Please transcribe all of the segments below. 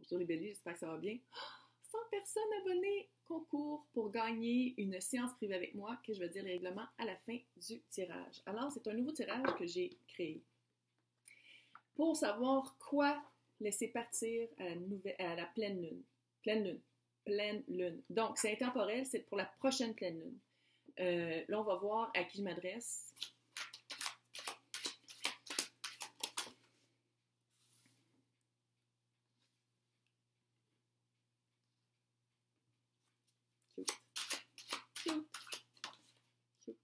sur les béliers, j'espère que ça va bien. 100 personnes abonnées, concours pour gagner une séance privée avec moi, que je vais dire les règlements à la fin du tirage. Alors, c'est un nouveau tirage que j'ai créé. Pour savoir quoi laisser partir à la pleine lune. Pleine lune. Donc, c'est intemporel, c'est pour la prochaine pleine lune. Là, on va voir à qui je m'adresse. Cute. Cute. Cute.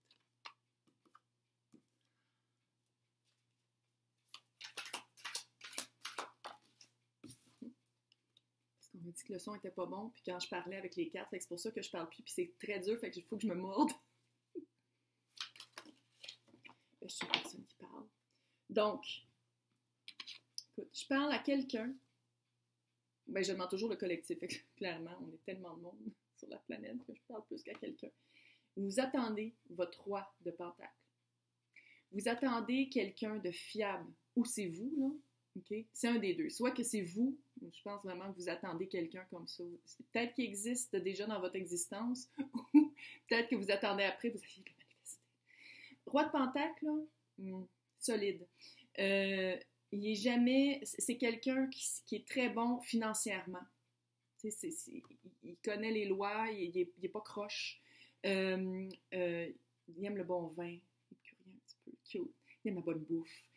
Parce qu'on m'a dit que le son était pas bon, puis quand je parlais avec les cartes, c'est pour ça que je parle plus, puis c'est très dur, fait qu'il faut que je me morde. Je suis la personne qui parle. Donc, écoute, je parle à quelqu'un. Ben, je demande toujours le collectif. Clairement, on est tellement de monde sur la planète que je parle plus qu'à quelqu'un. Vous attendez votre roi de Pentacle. Vous attendez quelqu'un de fiable. Ou c'est vous, là. Okay? C'est un des deux. Soit que c'est vous, je pense vraiment que vous attendez quelqu'un comme ça. Peut-être qu'il existe déjà dans votre existence, ou peut-être que vous attendez après, vous allez le manifester. Roi de Pentacle, là, solide. Il est jamais... C'est quelqu'un qui est très bon financièrement. Il connaît les lois, il est pas croche. Il aime le bon vin. Il est curieux un petit peu, cute. Il aime la bonne bouffe.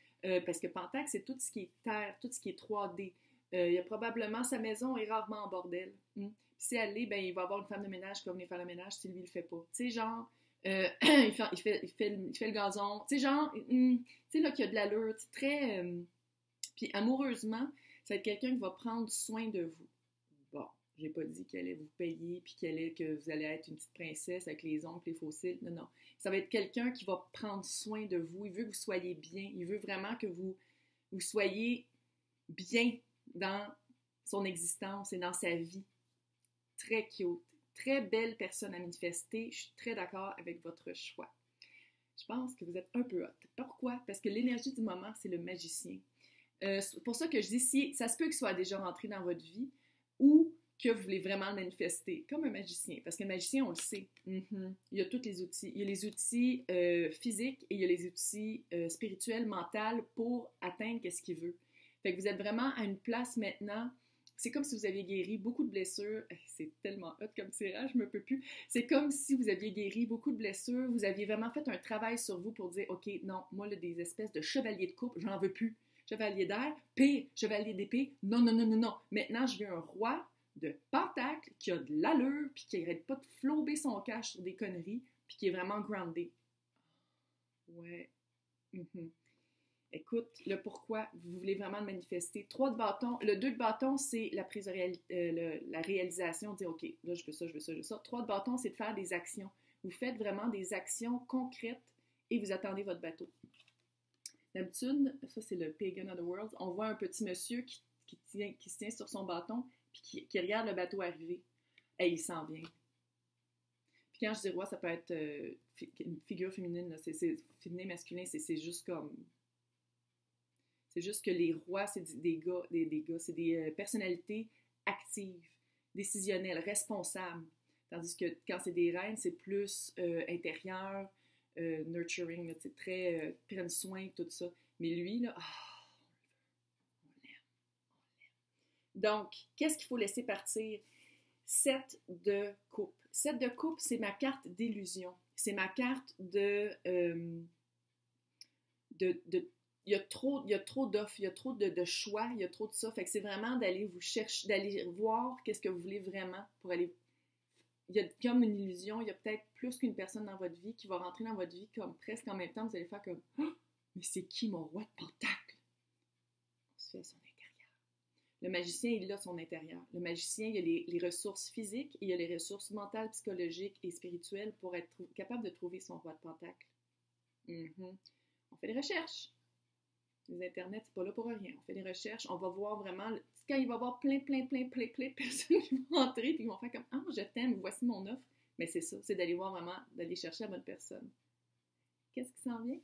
Parce que Pentacle, c'est tout ce qui est terre, tout ce qui est 3D. Il y a probablement... Sa maison est rarement en bordel. Puis si elle l'est, ben, il va avoir une femme de ménage qui va venir faire le ménage si lui, il le fait pas. Tu sais, genre... il fait le gazon. Tu sais, genre... tu sais, là, qu'il y a de l'allure. Très... Puis amoureusement, ça va être quelqu'un qui va prendre soin de vous. Bon, j'ai pas dit qu'elle allait vous payer, puis que vous allez être une petite princesse avec les ongles, les fossiles. Non, non. Ça va être quelqu'un qui va prendre soin de vous. Il veut que vous soyez bien. Il veut vraiment que vous soyez bien dans son existence et dans sa vie. Très cute. Très belle personne à manifester. Je suis très d'accord avec votre choix. Je pense que vous êtes un peu hot. Pourquoi? Parce que l'énergie du moment, c'est le magicien. C'est pour ça que je dis, si ça se peut qu'il soit déjà rentré dans votre vie ou que vous voulez vraiment le manifester, comme un magicien. Parce qu'un magicien, on le sait, il y a tous les outils. Il y a les outils physiques et il y a les outils spirituels, mentaux pour atteindre ce qu'il veut. Fait que vous êtes vraiment à une place maintenant, c'est comme si vous aviez guéri beaucoup de blessures. C'est tellement hot comme tirage, je me peux plus. C'est comme si vous aviez guéri beaucoup de blessures, vous aviez vraiment fait un travail sur vous pour dire, OK, non, moi, là, des espèces de chevaliers de coupe, j'en veux plus. Chevalier d'air, pire, chevalier d'épée, non, non, non, non, non. Maintenant, je veux un roi de Pentacle qui a de l'allure, puis qui n'arrête pas de flouber son cash sur des conneries, puis qui est vraiment groundé. Ouais. Écoute, le pourquoi, vous voulez vraiment le manifester. 3 de bâton, le 2 de bâton, c'est la prise de la réalisation, dire, OK, là, je veux ça, je veux ça, je veux ça. 3 de bâton, c'est de faire des actions. Vous faites vraiment des actions concrètes et vous attendez votre bateau. D'habitude, ça c'est le Pagan of the World, on voit un petit monsieur qui se tient sur son bâton puis qui regarde le bateau arriver. Et il s'en vient. Puis quand je dis roi, ça peut être une figure féminine, là, c'est féminin, masculin, c'est juste comme... C'est juste que les rois, c'est des gars, c'est des personnalités actives, décisionnelles, responsables. Tandis que quand c'est des reines, c'est plus intérieur, nurturing, c'est très prennent soin, tout ça. Mais lui, là, on l'aime. Donc, qu'est-ce qu'il faut laisser partir? 7 de coupe. 7 de coupe, c'est ma carte d'illusion. C'est ma carte il y a trop d'offres, il y a trop de choix, il y a trop de ça. Fait que c'est vraiment d'aller vous chercher, d'aller voir qu'est-ce que vous voulez vraiment pour aller... Il y a comme une illusion, il y a peut-être plus qu'une personne dans votre vie qui va rentrer dans votre vie comme presque en même temps, vous allez faire comme « Oh, mais c'est qui mon roi de Pentacle? » On se fait à son intérieur. Le magicien, il a son intérieur. Le magicien, il a les ressources physiques et il a les ressources mentales, psychologiques et spirituelles pour être capable de trouver son roi de Pentacle. On fait des recherches. Les internets, c'est pas là pour rien. On fait des recherches, on va voir vraiment... Quand il va y avoir plein de personnes qui vont rentrer et qui vont faire comme « Ah, je t'aime, voici mon offre. » Mais c'est ça, c'est d'aller voir vraiment, d'aller chercher la bonne personne. Qu'est-ce qui s'en vient?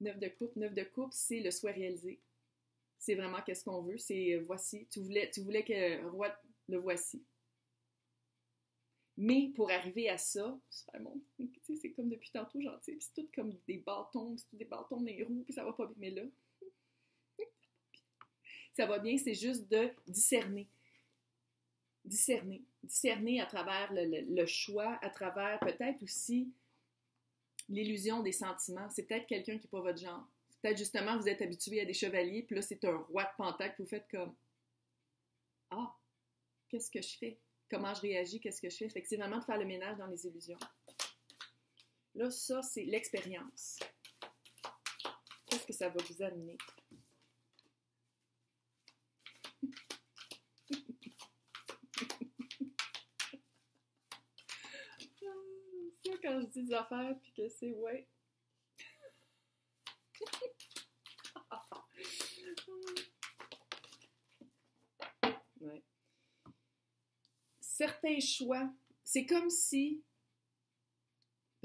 9 de coupe, c'est le souhait réalisé. c'est vraiment qu'est-ce qu'on veut, c'est voici, tu voulais que roi le voici. Mais pour arriver à ça, super bon, c'est comme depuis tantôt, genre, c'est tout comme des bâtons, c'est tout des bâtons dans les roues, puis ça va pas bien. Mais là, ça va bien, c'est juste de discerner. Discerner à travers le choix, à travers peut-être aussi l'illusion des sentiments. C'est peut-être quelqu'un qui n'est pas votre genre. C'est peut-être justement, vous êtes habitué à des chevaliers, puis là, c'est un roi de pentacle, puis vous faites comme « Ah, qu'est-ce que je fais? Comment je réagis? Qu'est-ce que je fais? » Fait que c'est vraiment de faire le ménage dans les illusions. Là, ça, c'est l'expérience. Qu'est-ce que ça va vous amener? Ça, quand je dis des affaires, puis que c'est ouais. Ouais. Certains choix, c'est comme si,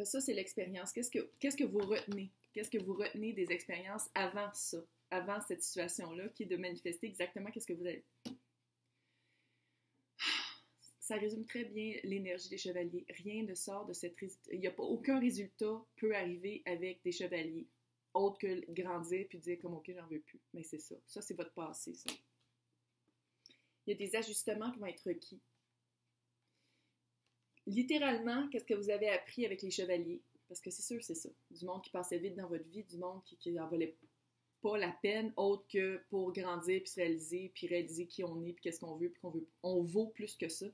ça c'est l'expérience, qu'est-ce que vous retenez? Qu'est-ce que vous retenez des expériences avant ça, avant cette situation-là, qui est de manifester exactement qu'est-ce que vous avez. Ça résume très bien l'énergie des chevaliers. Rien ne sort de cette... Il n'y a pas aucun résultat peut arriver avec des chevaliers, autre que grandir puis dire comme « OK, j'en veux plus ». Mais c'est ça. Ça, c'est votre passé, ça. Il y a des ajustements qui vont être requis. Littéralement, qu'est-ce que vous avez appris avec les chevaliers? Parce que c'est sûr, c'est ça. Du monde qui passait vite dans votre vie, du monde qui n'en valait pas la peine, autre que pour grandir, puis réaliser qui on est, puis qu'est-ce qu'on veut, puis on vaut plus que ça.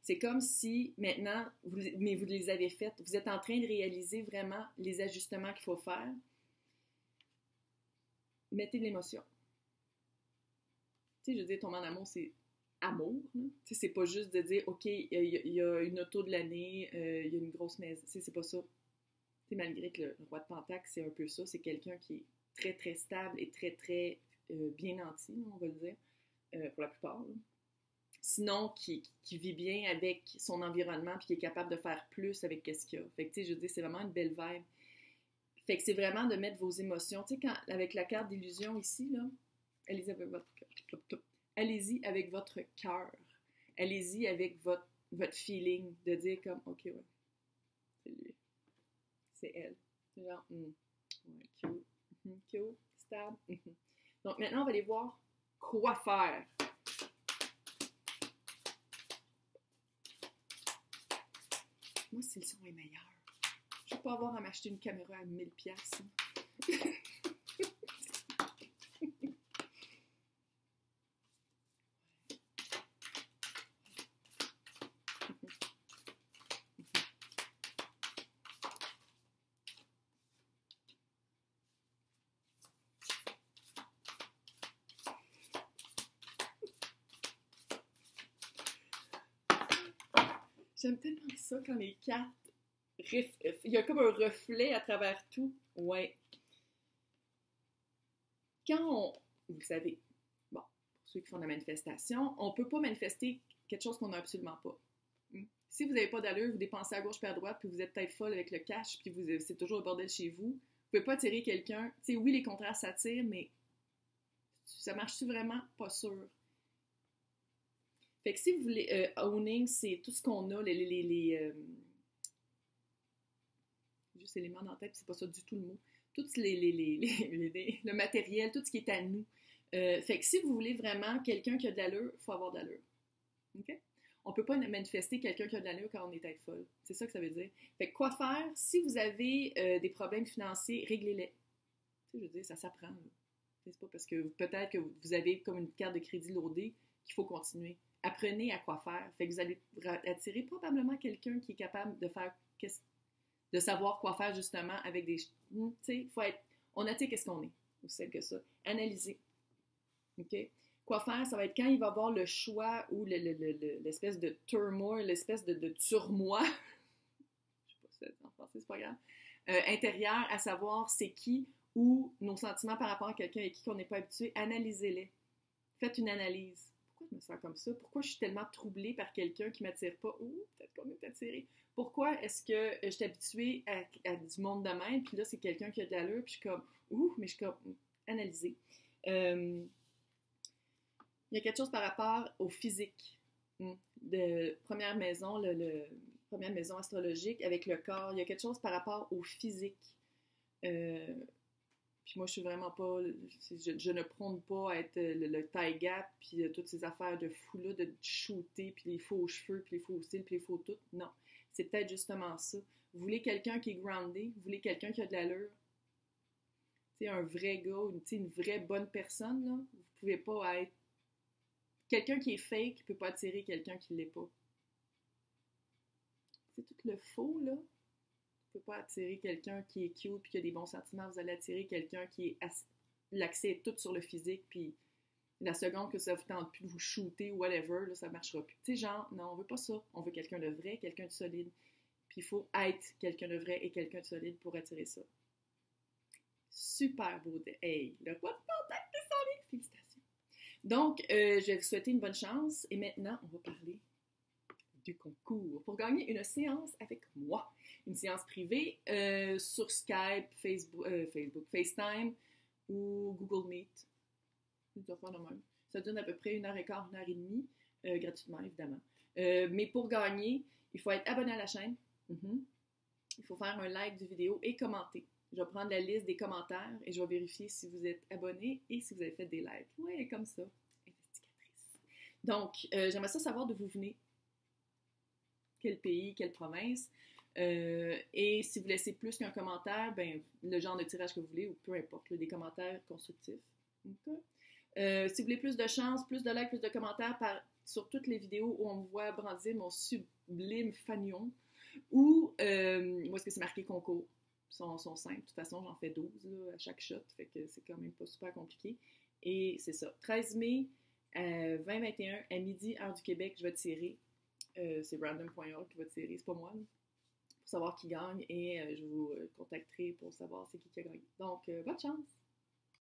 C'est comme si, maintenant, mais vous les avez faites, vous êtes en train de réaliser vraiment les ajustements qu'il faut faire. Mettez de l'émotion. Tu sais, je veux dire, tomber en amour, c'est amour. Tu sais, c'est pas juste de dire, OK, il y a une auto de l'année, il y a une grosse maison. Tu sais, c'est pas ça. Tu sais, malgré que le roi de Pentacle, c'est un peu ça. C'est quelqu'un qui est très, très stable et très, très bien nanti, on va le dire, pour la plupart. Là. Sinon, qui vit bien avec son environnement puis qui est capable de faire plus avec ce qu'il y a. Fait que, tu sais, je veux dire, c'est vraiment une belle vibe. Fait que c'est vraiment de mettre vos émotions. Tu sais, avec la carte d'illusion ici, là, allez-y avec votre cœur. Allez-y avec votre cœur. Allez-y avec votre feeling de dire comme, OK, ouais, c'est lui. C'est elle. C'est genre, ouais, cute, cute, stable. Donc maintenant, on va aller voir quoi faire. Moi, si le son est meilleur. Je ne vais pas avoir à m'acheter une caméra à 1000$. J'aime tellement ça quand les cartes... Il y a comme un reflet à travers tout. Ouais. Quand on... Vous savez, bon, pour ceux qui font de la manifestation, on ne peut pas manifester quelque chose qu'on n'a absolument pas. Si vous n'avez pas d'allure, vous dépensez à gauche puis à droite, puis vous êtes peut-être folle avec le cash, puis c'est toujours le bordel chez vous, vous ne pouvez pas attirer quelqu'un. Tu sais, oui, les contrats s'attirent, mais ça marche-tu vraiment? Pas sûr. Fait que si vous voulez, owning, c'est tout ce qu'on a, juste éléments dans la tête, c'est pas ça du tout le mot. Tout le matériel, tout ce qui est à nous. Fait que si vous voulez vraiment quelqu'un qui a de l'allure, il faut avoir de l'allure. OK? On ne peut pas manifester quelqu'un qui a de l'allure quand on est tête folle. C'est ça que ça veut dire. Fait que quoi faire? Si vous avez des problèmes financiers, réglez-les. Tu sais, je veux dire, ça s'apprend. C'est pas parce que peut-être que vous avez comme une carte de crédit lourdée qu'il faut continuer. Apprenez à quoi faire. Fait que vous allez attirer probablement quelqu'un qui est capable de faire, de savoir quoi faire justement avec des... Tu sais, faut être... On attire qu'est-ce qu'on est. Aussi simple que ça. Analyser. OK? Quoi faire? Ça va être quand il va avoir le choix ou l'espèce de turmoil, l'espèce de turmoil. Je sais pas si c'est en français, c'est pas grave. Intérieur, à savoir c'est qui ou nos sentiments par rapport à quelqu'un avec qui on n'est pas habitué. Analysez-les. Faites une analyse. Pourquoi je me sens comme ça? Pourquoi je suis tellement troublée par quelqu'un qui ne m'attire pas? Ouh, peut-être qu'on est attiré. Pourquoi est-ce que je suis habituée à du monde de même, puis là, c'est quelqu'un qui a de l'allure, puis je suis comme, ouh, mais je suis comme, analyser. Il y a quelque chose par rapport au physique. De première maison, première maison astrologique avec le corps. Il y a quelque chose par rapport au physique. Puis moi, je suis vraiment pas... Je ne prône pas à être le taille gap, puis toutes ces affaires de fou-là, de shooter, puis les faux cheveux, puis les faux cils, puis les faux tout. Non. C'est peut-être justement ça. Vous voulez quelqu'un qui est groundé, vous voulez quelqu'un qui a de l'allure. Tu sais, un vrai gars, une vraie bonne personne, là. Vous pouvez pas être... Quelqu'un qui est fake ne peut pas attirer quelqu'un qui ne l'est pas. C'est tout le faux, là. Vous ne pouvez pas attirer quelqu'un qui est cute puis qui a des bons sentiments. Vous allez attirer quelqu'un qui est... L'accès est tout sur le physique, puis la seconde que ça vous tente plus de vous shooter ou whatever, là, ça ne marchera plus. Tu sais, genre, non, on veut pas ça. On veut quelqu'un de vrai, quelqu'un de solide. Puis il faut être quelqu'un de vrai et quelqu'un de solide pour attirer ça. Super beau. Hey, le roi de contact est sans ligne. Félicitations. Donc, je vais vous souhaiter une bonne chance. Et maintenant, on va parler du concours pour gagner une séance avec moi. Une séance privée sur Skype, Facebook, FaceTime ou Google Meet. Ça donne à peu près 1h15, 1h30, gratuitement, évidemment. Mais pour gagner, il faut être abonné à la chaîne. Il faut faire un like du vidéo et commenter. Je vais prendre la liste des commentaires et je vais vérifier si vous êtes abonné et si vous avez fait des likes. Ouais, comme ça. Investigatrice. Donc, j'aimerais ça savoir d'où vous venez. Quel pays, quelle province. Et si vous laissez plus qu'un commentaire, ben, le genre de tirage que vous voulez, ou peu importe, là, des commentaires constructifs. Okay. Si vous voulez plus de chance, plus de likes, plus de commentaires sur toutes les vidéos où on me voit brandir mon sublime fanion, ou où est-ce que c'est marqué concours. Sont simples. De toute façon, j'en fais 12 là, à chaque shot, fait que c'est quand même pas super compliqué. Et c'est ça. 13 mai 2021, à midi, heure du Québec, je vais tirer. C'est random.org qui va tirer, c'est pas moi, là, pour savoir qui gagne. Et je vous contacterai pour savoir c'est qui a gagné. Donc, bonne chance!